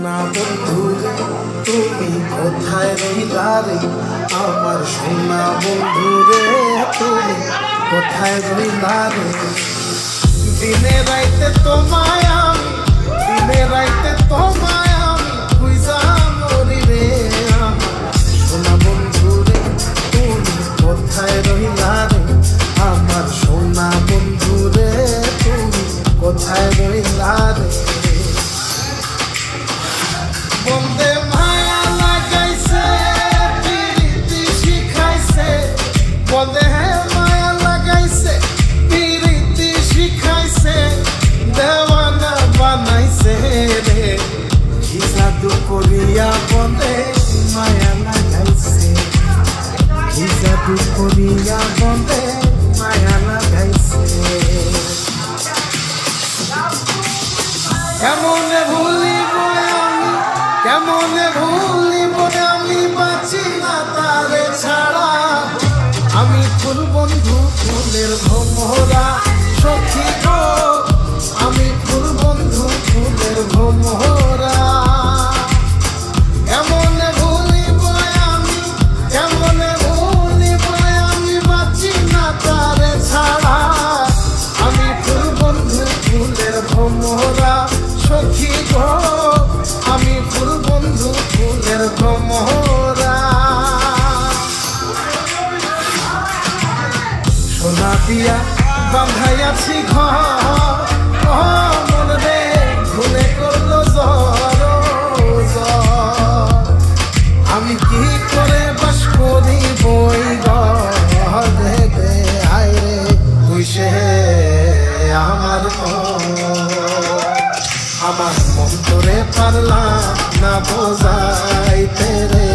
সোনা বন্ধুরে তুমি কোথায় রইলা রে, আমার সোনা বন্ধুরে তুমি কোথায় রইলা রে। দিনে রাইতে তোমায় আমি, দিনে রাইতে তোমায় আমি খুঁজা মরি রে, আমার সোনা বন্ধুরে তুমি কোথায় রইলা রে, আমার সোনা বন্ধুরে তুমি কোথায় রইলা রে। বন্দে মায়া লাগাইছে প্রীতি শিখাইছে, বন্দে মায়া লাগাইছে প্রীতি শিখাইছে, দেওয়ানা বানাইছে রে, কি জাদু করিয়া বন্দে মায়া লাগাইছে, কি জাদু করিয়া বন্দে মায়া লাগাইছে। কেমনে ভুলিব আমি, কেমনে ভুলিব আমি, বাঁচি না তারে ছাড়া, আমি ফুল বন্ধু ফুলের ভোমরা সখী গো, আমি ফুল বন্ধু ফুলের ভোমরা। কেমনে ভুলিব আমি, কেমনে ভুলিব আমি, বাঁচি না তারে ছাড়া, আমি ফুল বন্ধু ফুলের ভোমরা সখী গো, আমি ফুল বন্ধু ফুলের ভ্রমরা। সোনা দিয়া বাঁধাইয়াছি ঘর, মন রে ভুলে করলো জ্বর, আমি কি করে বাস করি বই গে আয় রে, তুই সে আমার আমার মন তোরে পারলাম না বোঝাইতে রে,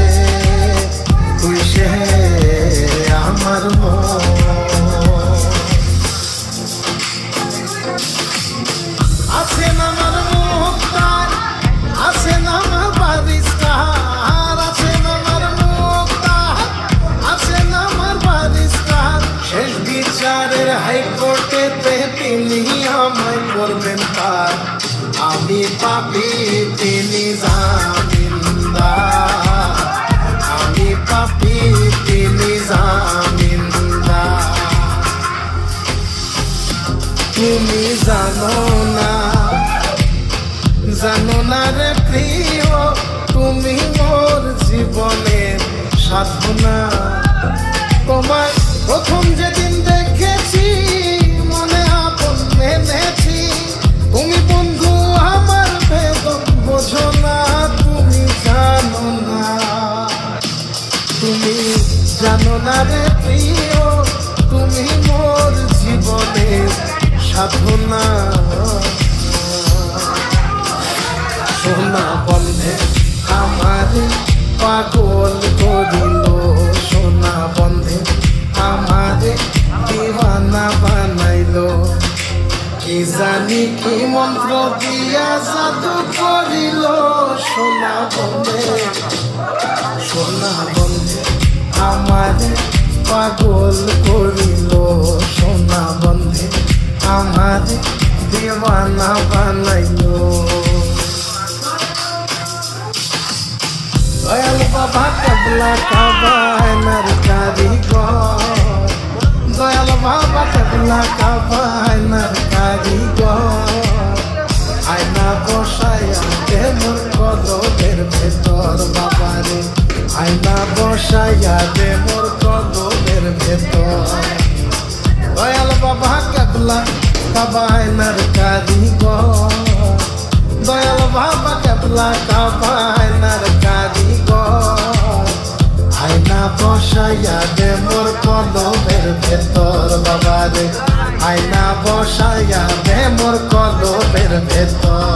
তুই সে আমার মন। আছেন আমার মুক্তার, আছেন আমার বারিস্তার, আছেন আমার মুক্তার, আছেন আমার বারিস্তার, শেষ বিচারের হাইকোর্টেতে তিনি আমায় করবেন পার, আমি পাপি তিনি জামিনদার, আমি পাপি তিনি জামিনদার। তুমি জানো না, জানো না রে প্রিয়, তুমি মোর জীবনের সাধনা, তোমার প্রথম যেদিন দেখেছি মনে আপন মেনেছি, তুমি বন্ধু আমার বেদন বোঝো না, তুমি জানো না, তুমি জানো না রে প্রিয়, তুমি মোর জীবনের সাধনা। সোনা বন্ধে আমার পাগল করিল, সোনা বন্ধে আমার দিওয়ানা বানাইল, কি জানি কি মন্ত্র দিয়া জাদু করিল, সোনা বন্ধে, সোনা বন্ধে আমার পাগল করিল, সোনা বন্ধে আমার দিওয়ানা বানাইল। দয়াল বাবা কেবলা কাবায়নার কারিগর, দয়াল বাবা কেবলা কাবায়নার কারিগর, আয়না বসায়া দে মোর কদমের ভেতর বাবারে, আয়না বসায়া দে মোর কদমের ভেতর। দয়াল বাবা কেবলা কাবায়নার কারিগর, দয়াল বাবা কেবলা কাবায়নার কারিগর, আয়না বসাইয়া দে মোর কদমের ভেতর বাবারে, আয়না বসাইয়া দে মোর কদমের ভেতর।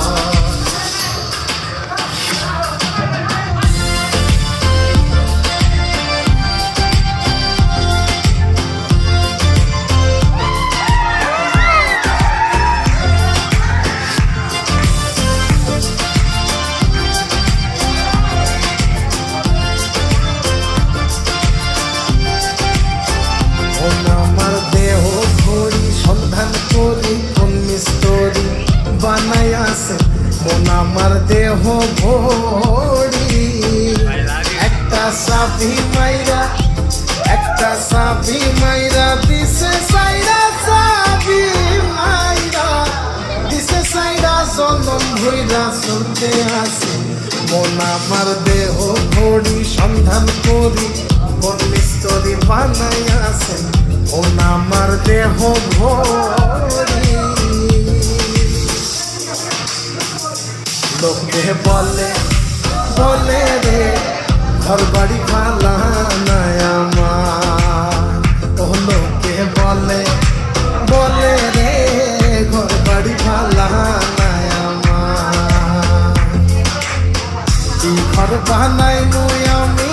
আমার দেহ ঘড়ি সন্ধান করি কোন মিস্তরি বানাই আছে সাবি মাইরা একটা সাবি মাইরা দিছে সাইরা সাবি মাইরা দিছে সাইরা জনম ভইরা চলতে আসে মন আমার দেহ ঘড়ি সন্ধান করি কোন মিস্তরি বানাই আছেন মন আমার দেহ ঘড়ি লোকে বলে বলে রে ঘর বাড়ি ভালা নাই আমার ও লোকে বলে বলে রে ঘর বাড়ি ভালা নাই আমার কি ঘর বানাই মুই আমি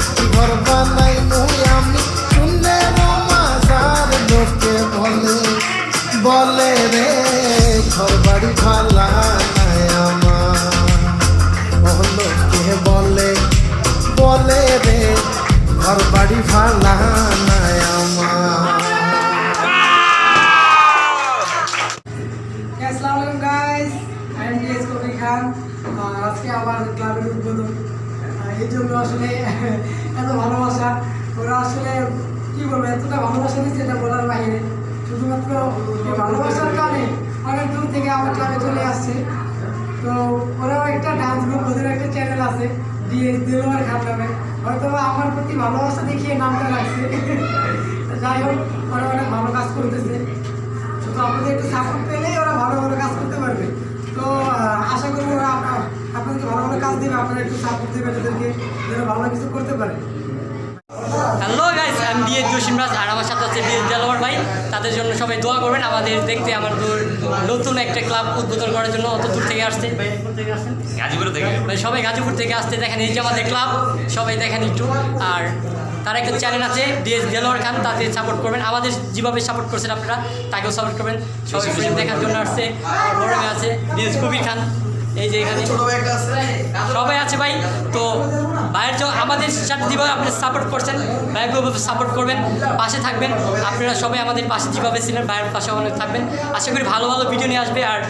কি ঘর বানাই মুই আমি শুনে মাজার লোকে বলে বলে রে ঘর বাড়ি ভালা নাই আমার ও লোকে বলে বলে রে ঘর বাড়ি ভালা নাই আমার আসসালামু আলাইকুম guys I am DS Kabir Khan আজকে আবার ক্লাবের উদ্বোধন এই জন্য আসলে এত ভালোবাসা ওরা আসলে কি বলবো এতটা ভালোবাসা দিচ্ছে এটা বলার বাইরে শুধুমাত্র এই ভালোবাসার কারণে অনেক দূর থেকে আমার ক্লাবে চলে আসছে তো ওরাও একটা ডান্স গ্রুপ ওদের একটা চ্যানেল আছে ডিএস দেলোয়ার খান নামে হয়তো আমার প্রতি ভালোবাসা দেখিয়ে নামটা রাখছে যাই হোক ওরা অনেক ভালো কাজ করতেছে তো আপনাদের একটু সাপোর্ট পেলেই ওরা ভালো ভালো কাজ করতে পারবে তো আশা করি ওরা আপনাদেরকে ভালো ভালো কাজ দেবে আপনারা একটু সাপোর্ট দেবেন ওদেরকে যেন ভালো কিছু করতে পারে হ্যালো গাইস আমি ডিএস জসিমরাজ আর আমার সাথে আছে ডিএস দেলোয়ার ভাই তাদের জন্য সবাই দোয়া করবেন আমাদের দেখতে আমাদের নতুন একটা ক্লাব উদ্বোধন করার জন্য অত দূর থেকে আসতে গাজীপুর থেকে ভাই সবাই গাজীপুর থেকে আসতে দেখেন এই যে আমাদের ক্লাব সবাই দেখেন একটু আর তার একটা চ্যানেল আছে ডিএস দেলোয়ার খান তাদের সাপোর্ট করবেন আমাদের যেভাবে সাপোর্ট করছেন আপনারা তাকেও সাপোর্ট করবেন সবাই ফ্রেন্ড দেখার জন্য আসছে আর বড় মেয়ে আছে ডিএস কবির খান এই যে এখানে সবাই আছে ভাই তো ভাইয়ের আমাদের সাথে যেভাবে আপনি সাপোর্ট করছেন ভাইকে সাপোর্ট করবেন পাশে থাকবেন আপনারা সবাই আমাদের পাশে যেভাবে ছিলেন ভাইয়ের পাশে অনেক থাকবেন আশা করি ভালো ভালো ভিডিও নিয়ে আসবে আর